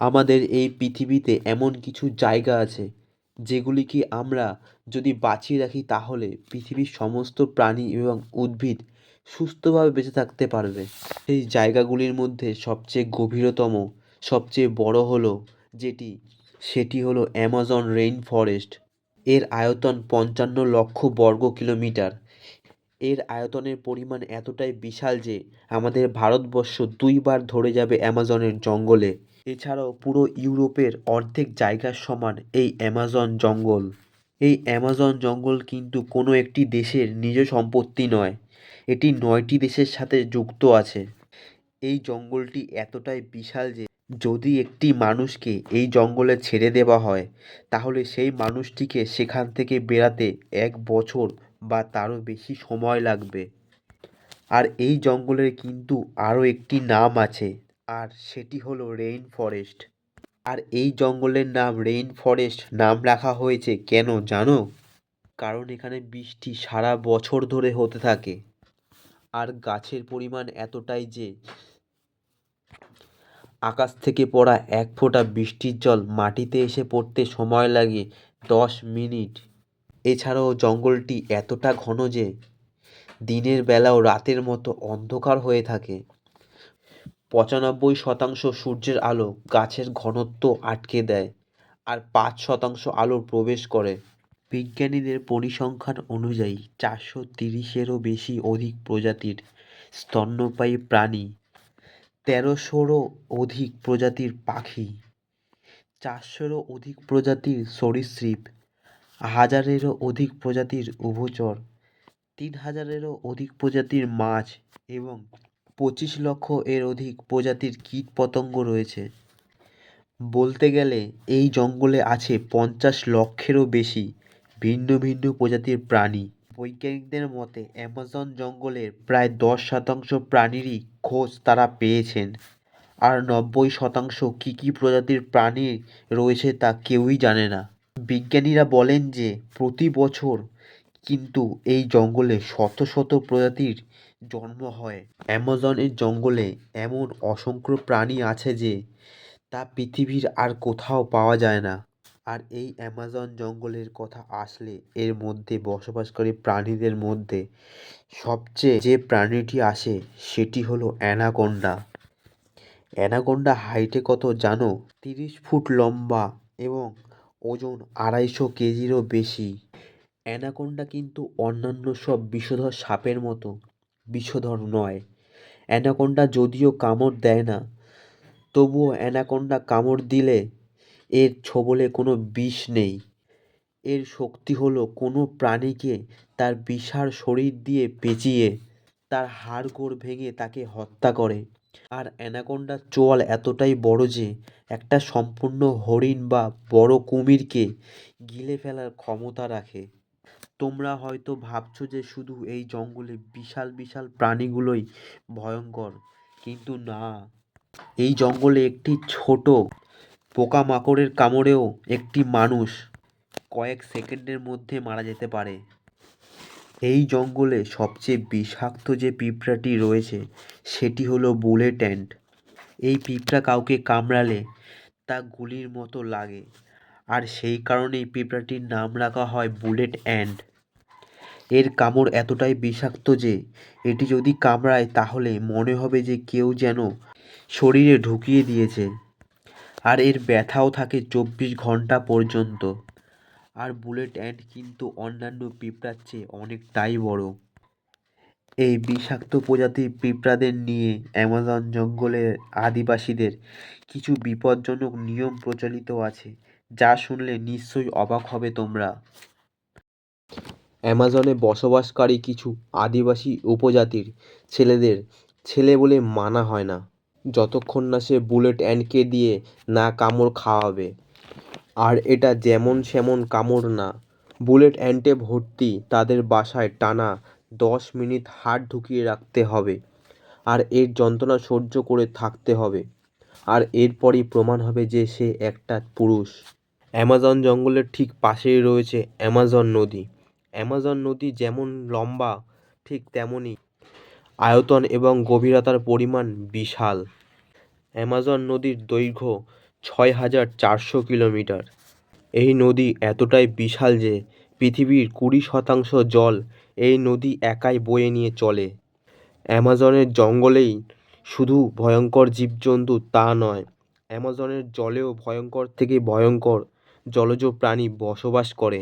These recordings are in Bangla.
আমাদের এই পৃথিবীতে এমন কিছু জায়গা আছে যেগুলিকে আমরা যদি বাঁচিয়ে রাখি তাহলে পৃথিবীর সমস্ত প্রাণী এবং উদ্ভিদ সুস্থভাবে বেঁচে থাকতে পারবে। সেই জায়গাগুলির মধ্যে সবচেয়ে গভীরতম, সবচেয়ে বড় হলো সেটি হলো অ্যামাজন রেইন ফরেস্ট। এর আয়তন 55 লক্ষ বর্গ কিলোমিটার। এর আয়তনের পরিমাণ এতটাই বিশাল যে আমাদের ভারতবর্ষ 2 বার ধরে যাবে অ্যামাজনের জঙ্গলে। এছাড়াও পুরো ইউরোপের অর্ধেক জায়গার সমান এই অ্যামাজন জঙ্গল। এই অ্যামাজন জঙ্গল কিন্তু কোনো একটি দেশের নিজ সম্পত্তি নয়, এটি 9টি দেশের সাথে যুক্ত আছে। এই জঙ্গলটি এতটাই বিশাল যে যদি একটি মানুষকে এই জঙ্গলে ছেড়ে দেওয়া হয় তাহলে সেই মানুষটিকে সেখান থেকে বেরাতে 1 বছর বা তারও বেশি সময় লাগবে। আর এই জঙ্গলের কিন্তু আরও একটি নাম আছে, আর সেটি হলো রেইন ফরেস্ট। আর এই জঙ্গলের নাম রেইন ফরেস্ট নাম রাখা হয়েছে কেন জানো? কারণ এখানে বৃষ্টি সারা বছর ধরে হতে থাকে। আর গাছের পরিমাণ এতটাই যে আকাশ থেকে পড়া 1 ফোঁটা বৃষ্টির জল মাটিতে এসে পড়তে সময় লাগে 10 মিনিট। এছাড়াও জঙ্গলটি এতটা ঘন যে দিনের বেলাও রাতের মতো অন্ধকার হয়ে থাকে। 95% সূর্যের আলো গাছের ঘনত্ব আটকে দেয়, আর 5% আলো প্রবেশ করে। বিজ্ঞানীদের পরিসংখ্যান অনুযায়ী 430-এরও অধিক প্রজাতির স্তন্যপায়ী প্রাণী, 1300-রও অধিক প্রজাতির পাখি, 400-রও অধিক প্রজাতির সরীসৃপ, 1000-এরও অধিক প্রজাতির উভচর, 3000-এরও অধিক প্রজাতির মাছ এবং 25 লক্ষ-এর অধিক প্রজাতির কীটপতঙ্গ রয়েছে। বলতে গেলে এই জঙ্গলে আছে 50 লক্ষেরও বেশি ভিন্ন ভিন্ন প্রজাতির প্রাণী। বৈজ্ঞানিকদের মতে অ্যামাজন জঙ্গলের প্রায় 10% প্রাণীরই খোঁজ তারা পেয়েছেন, আর 90% কী কী প্রজাতির প্রাণী রয়েছে তা কেউই জানে না। বিজ্ঞানীরা বলেন যে প্রতি বছর কিন্তু এই জঙ্গলে শত শত প্রজাতির জন্ম হয়। অ্যামাজনের জঙ্গলে এমন অসংখ্য প্রাণী আছে যে তা পৃথিবীর আর কোথাও পাওয়া যায় না। আর এই অ্যামাজন জঙ্গলের কথা আসলে এর মধ্যে বসবাসকারী প্রাণীদের মধ্যে সবচেয়ে যে প্রাণীটি আসে সেটি হলো অ্যানাকোন্ডা। অ্যানাকোন্ডা হাইটে কত জানো? 30 ফুট লম্বা এবং ওজন 250 কেজিরও বেশি। অ্যানাকোন্ডা কিন্তু অন্যান্য সব বিষধর সাপের মতো বিষধর নয়। অ্যানাকোন্ডা যদিও কামড় দেয় না, তবুও অ্যানাকোন্ডা কামড় দিলে এর ছোবলে কোনো বিষ নেই। এর শক্তি হলো কোনো প্রাণীকে তার বিশাল শরীর দিয়ে পেঁচিয়ে তার হাড়গোড় ভেঙে তাকে হত্যা করে। আর অ্যানাকোন্ডার চোয়াল এতটাই বড় যে একটা সম্পূর্ণ হরিণ বা বড় কুমিরকে গিলে ফেলার ক্ষমতা রাখে। তোমরা হয়তো ভাবছো যে শুধু এই জঙ্গলে বিশাল বিশাল প্রাণীগুলোই ভয়ঙ্কর, কিন্তু না, এই জঙ্গলে একটি ছোট পোকামাকড়ের কামড়েও একটি মানুষ কয়েক সেকেন্ডের মধ্যে মারা যেতে পারে। এই জঙ্গলে সবচেয়ে বিষাক্ত যে পিঁপড়াটি রয়েছে সেটি হলো বুলেট অ্যান্ট। এই পিঁপড়া কাউকে কামড়ালে তা গুলির মতো লাগে, আর সেই কারণেই পিঁপড়াটির নাম রাখা হয় বুলেট অ্যান্ট। এর কামড় এতটাই বিষাক্ত যে এটি যদি কামড়ায় তাহলে মনে হবে যে কেউ যেন শরীরে ঢুকিয়ে দিয়েছে। আর এর ব্যথাও থাকে 24 ঘন্টা পর্যন্ত। আর বুলেট অ্যান্ট কিন্তু অন্যান্য পিঁপড়ার চেয়ে অনেকটাই বড়। এই বিষাক্ত প্রজাতির পিঁপড়াদের নিয়ে অ্যামাজন জঙ্গলের আদিবাসীদের কিছু বিপজ্জনক নিয়ম প্রচলিত আছে, যা শুনলে নিশ্চয়ই অবাক হবে তোমরা। অ্যামাজনে বসবাসকারী কিছু আদিবাসী উপজাতির ছেলেদের ছেলে বলে মানা হয় না যতক্ষণ না সে বুলেট অ্যান্টকে দিয়ে না কামড় খাওয়াবে। আর এটা যেমন সেমন কামড় না, বুলেট অ্যান্টে ভর্তি তাদের বাসায় টানা 10 মিনিট হাত ঢুকিয়ে রাখতে হবে, আর এর যন্ত্রণা সহ্য করে থাকতে হবে, আর এরপরই প্রমাণ হবে যে সে একটা পুরুষ। অ্যামাজন জঙ্গলের ঠিক পাশেই রয়েছে অ্যামাজন নদী। অ্যামাজন নদী যেমন লম্বা ঠিক তেমনই আয়তন এবং গভীরতার পরিমাণ বিশাল। অ্যামাজন নদীর দৈর্ঘ্য 6,400 কিলোমিটার। এই নদী এতটাই বিশাল যে পৃথিবীর 20% জল এই নদী একাই বয়ে নিয়ে চলে। অ্যামাজনের জঙ্গলেই শুধু ভয়ঙ্কর জীবজন্তু তা নয়, অ্যামাজনের জলেও ভয়ঙ্কর থেকে ভয়ঙ্কর জলজ প্রাণী বসবাস করে।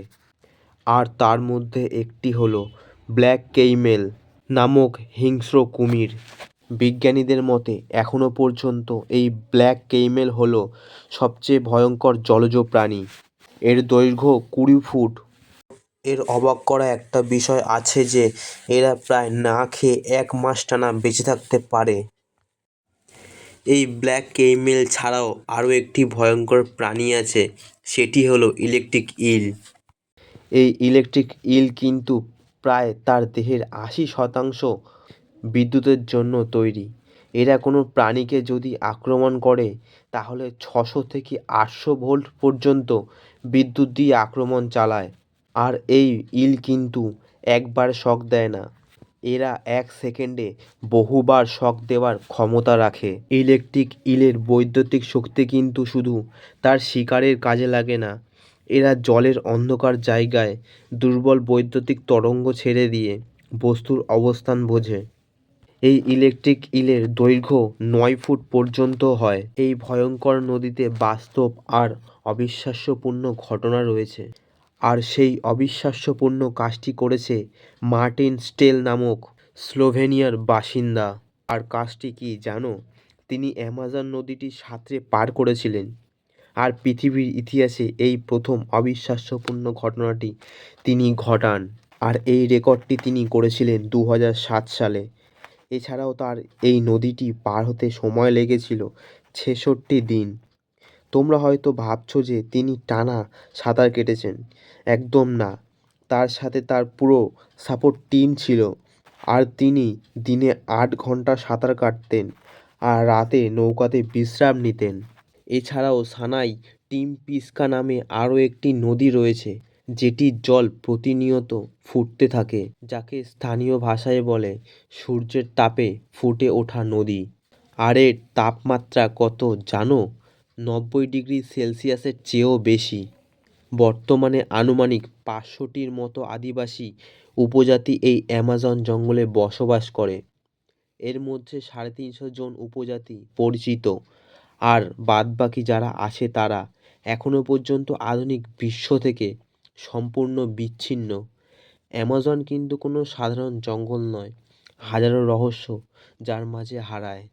আর তার মধ্যে একটি হলো ব্ল্যাক কেইমেল নামক হিংস্র কুমির। বিজ্ঞানীদের মতে এখনও পর্যন্ত এই ব্ল্যাক কেইমেল হলো সবচেয়ে ভয়ঙ্কর জলজ প্রাণী। এর দৈর্ঘ্য 20 ফুট। এর অবাক করা একটা বিষয় আছে যে এরা প্রায় না খেয়ে 1 মাস টানা বেঁচে থাকতে পারে। এই ব্ল্যাক কেইমেল ছাড়াও আরও একটি ভয়ঙ্কর প্রাণী আছে, সেটি হলো ইলেকট্রিক ইল। এই ইলেকট্রিক ইল কিন্তু প্রায় তার দেহের 80% বিদ্যুতের জন্য তৈরি। এরা কোনো প্রাণীকে যদি আক্রমণ করে তাহলে 600 থেকে 800 ভোল্ট পর্যন্ত বিদ্যুৎ দিয়ে আক্রমণ চালায়। আর এই ইল কিন্তু একবার শক দেয় না, এরা 1 সেকেন্ডে বহুবার শক দেওয়ার ক্ষমতা রাখে। ইলেকট্রিক ইলের বৈদ্যুতিক শক্তি কিন্তু শুধু তার শিকারের কাজে লাগে না, এরা জলের অন্ধকার জায়গায় দুর্বল বৈদ্যুতিক তরঙ্গ ছেড়ে দিয়ে বস্তুর অবস্থান বোঝে। এই ইলেকট্রিক ইলের দৈর্ঘ্য 9 ফুট পর্যন্ত হয়। এই ভয়ঙ্কর নদীতে বাস্তব আর অবিশ্বাস্যপূর্ণ ঘটনা রয়েছে। আর সেই অবিশ্বাস্যপূর্ণ কাজটি করেছে মার্টিন স্টেল নামক স্লোভেনিয়ার বাসিন্দা। আর কাজটি কি জানো? তিনি অ্যামাজন নদীটি সাঁতরে পার করেছিলেন। আর পৃথিবীর ইতিহাসে এই প্রথম অবিশ্বাস্যপূর্ণ ঘটনাটি তিনি ঘটান। আর এই রেকর্ডটি তিনি করেছিলেন 2007 সালে। এছাড়াও তার এই নদীটি পার হতে সময় লেগেছিল 66 দিন। তোমরা হয়তো ভাবছো যে তিনি টানা সাঁতার কেটেছেন। একদম না, তার সাথে তার পুরো সাপোর্ট টিম ছিল। আর তিনি দিনে 8 ঘন্টা সাঁতার কাটতেন আর রাতে নৌকাতে বিশ্রাম নিতেন। এছাড়াও সানাই টিম্পিস্কা নামে আরও একটি নদী রয়েছে যেটির জল প্রতিনিয়ত ফুটতে থাকে, যাকে স্থানীয় ভাষায় বলে সূর্যের তাপে ফুটে ওঠা নদী। আর এর তাপমাত্রা কত জানো? 90 ডিগ্রি সেলসিয়াসের চেয়েও বেশি। বর্তমানে আনুমানিক 500টির মতো আদিবাসী উপজাতি এই অ্যামাজন জঙ্গলে বসবাস করে। এর মধ্যে 350 জন উপজাতি পরিচিত, আর বাদবাকি যারা আছে তারা এখনও পর্যন্ত আধুনিক বিশ্ব থেকে সম্পূর্ণ বিচ্ছিন্ন। অ্যামাজন কিন্তু কোনো সাধারণ জঙ্গল নয়, হাজারো রহস্য যার মাঝে হারায়।